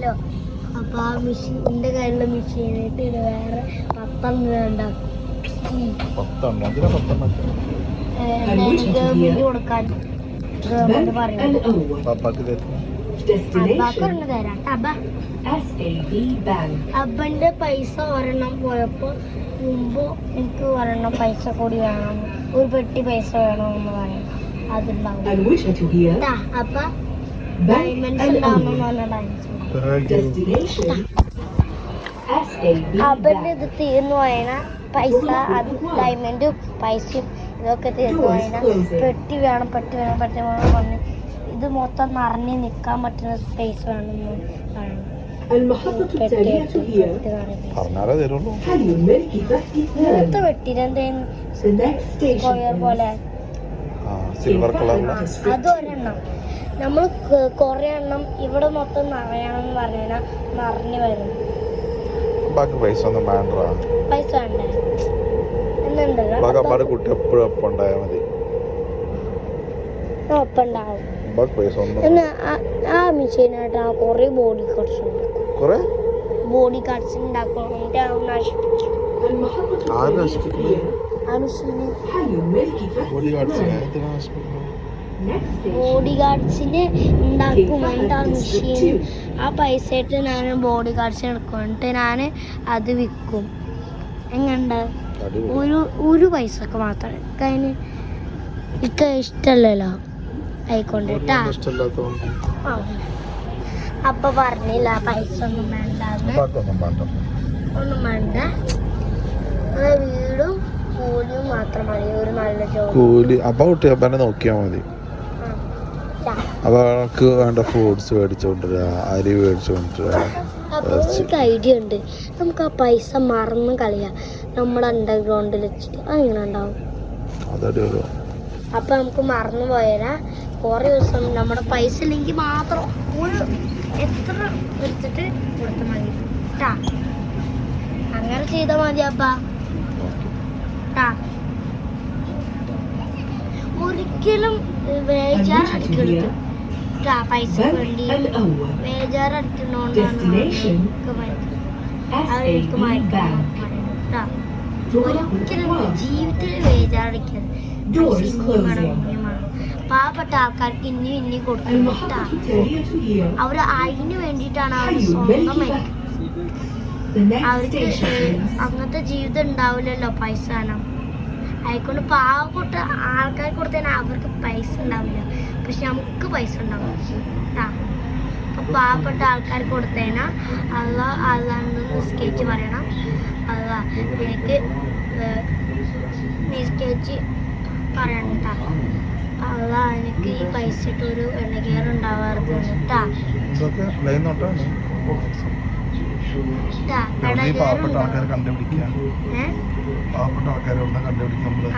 ഉണ്ടാവുമല്ലോ. അപ്പൊ ആ മെഷീന്റെ കയ്യിലുള്ള മെഷീനായിട്ട് ഇത് വേറെ 10 ഉണ്ടാക്കും. ഗവൺമെന്റ് കൊടുക്കാൻ ഗവൺമെന്റ് പറയുന്നത് അബ്ബാക്കൊരെണ്ണം തരാം. അബ്ബന്റെ പൈസ ഒരെണ്ണം പോയപ്പോ മുമ്പ് എനിക്ക് ഒരെണ്ണം പൈസ കൂടി വേണം, ഒരു പെട്ടി പൈസ വേണമെന്ന് പറയാം. അതുണ്ടാവും. അപ്പ ഡയമണ്ട്സ് ഉണ്ടാവണം അബ്ബന്റെ ഇത് തീർന്നു പോയണ പൈസ, അത് ഡയമണ്ട് പൈസയും ഇതൊക്കെ തീർന്നു പോയണ പെട്ടി വേണം പറഞ്ഞ് ഇത് മൊത്തം നിറഞ്ഞ് നിൽക്കാൻ പറ്റുന്ന സ്പേസ് വേണമെന്ന് പറയണം. മൂത്ത വെട്ടിരെന്തേന്ന് സ്ക്വയർ പോലെ അതൊരെണ്ണം. നമ്മൾ കൊറേ എണ്ണം ഇവിടെ മൊത്തം നിറയണമെന്ന് പറഞ്ഞാൽ നിറഞ്ഞു വരും. പൈസ വേണ്ടേ എന്നുണ്ടല്ലോ ഒപ്പുണ്ടാവും. ആ മെഷീനായിട്ട് ആ കൊറേ ബോഡി കാർഡ്സ് ഉണ്ടാക്കും. ബോഡി ഗാർഡ്സിന് ഉണ്ടാക്കും. എന്നിട്ട് ആ മെഷീൻ ആ പൈസ ആയിട്ട് ഞാൻ ബോഡി ഗാർഡ്സിന് എടുക്കും. എന്നിട്ട് ഞാൻ അത് വിൽക്കും. എങ്ങനെയുണ്ട്? ഒരു പൈസക്ക് മാത്രം. അതിന് എനിക്ക് ഇഷ്ടമല്ലല്ലോ ആയിക്കൊണ്ടിട്ടാ. അപ്പൊ പറഞ്ഞില്ല പൈസ ഒന്നും വേണ്ടെന്ന്. ഒന്നും വേണ്ട, വീടും കൂലിയും മാത്രം മതി. ഒരു നല്ല ജോലി നോക്കിയാ മതി. അപ്പൊ അവർക്ക് വേണ്ട ഫ്രൂട്ട്സ് മേടിച്ചോണ്ടിരിക, അരി മേടിച്ചോണ്ടിരിക. അപ്പൊ എനിക്ക് ഐഡിയ ഉണ്ട്. നമുക്ക് ആ പൈസ മറന്ന് കളിയാം നമ്മുടെ അണ്ടർഗ്രൗണ്ടിൽ വെച്ചിട്ട്. അങ്ങനെ ഉണ്ടാവും. അപ്പൊ നമുക്ക് മറന്നു പോയാൽ കുറെ ദിവസം നമ്മുടെ പൈസ ഇല്ലെങ്കിൽ മാത്രം ഒരു എത്ര എടുത്തിട്ട് കൊടുത്താൽ മതി ട്ടാ. അങ്ങനെ ചെയ്താൽ മതി. അപ്പ ഒരിക്കലും ബേജാറടിക്കരുത് ട്ടാ. പൈസ വേണ്ടി ബേജാറടിക്കുന്നോണ്ടാണ് അവർക്ക് മയക്കാൻ ട്ടാ. ഒരിക്കലും ജീവിതത്തിൽ ബേജാറടിക്കരുത്. പാവപ്പെട്ട ആൾക്കാർക്ക് ഇനി കൊടുക്കണം. അവർ അതിന് വേണ്ടിയിട്ടാണ് അവർ സ്വന്തം മരിക്കുന്നത്. അവർക്ക് അങ്ങനത്തെ ജീവിതം ഉണ്ടാവില്ലല്ലോ പൈസ വേണം. ആയിക്കൊണ്ട് പാവപ്പെട്ട ആൾക്കാർക്ക് കൊടുത്താൽ അവർക്ക് പൈസ ഉണ്ടാവില്ല, പക്ഷെ നമുക്ക് പൈസ ഉണ്ടാവും കേട്ടാ. അപ്പൊ പാവപ്പെട്ട ആൾക്കാർക്ക് കൊടുത്തേനാ അല്ലാണ്ട് നിസ്കരിച്ച് പറയണം. അല്ലാ എനിക്ക് നിസ്കരിച്ച് പറയണം കേട്ടാ. അല്ല എനിക്ക് ഈ പൈസ ഇട്ട് ഒരു എണ്ണകേറ് ഉണ്ടാവാറുണ്ട് കേട്ടാ.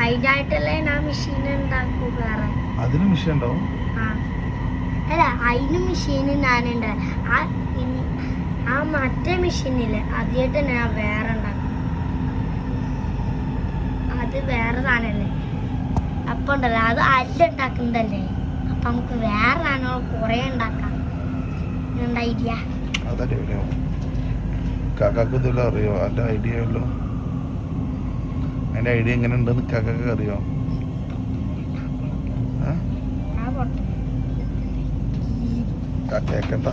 അതിനായിട്ടല്ലേ ഞാൻ മെഷീൻ ഉണ്ടാക്കൂ. വേറെ അതിന് മെഷീൻ ഉണ്ടാവും. അല്ല, അതിന് മെഷീൻ ഞാനുണ്ട്. ആ മറ്റേ മെഷീനില്ലേ ആദ്യമായിട്ട് ഞാൻ വേറെ ഉണ്ടാക്കും. അത് വേറെ സാധനല്ലേ. അപ്പൊ ഉണ്ടല്ലോ അത് അല്ലുണ്ടാക്കുന്നതല്ലേ. അപ്പൊ നമുക്ക് വേറെ സാധനങ്ങൾ കുറെ ഉണ്ടാക്കാം. എന്താ ഐഡിയ? കാക്കാക്ക് ഇതെല്ലാം അറിയോ? അതിന്റെ ഐഡിയ ഉള്ളൂ. അതിന്റെ ഐഡിയ എങ്ങനെ ഉണ്ടെന്ന് കാക്കാക്ക് അറിയോ? കേക്കണ്ട.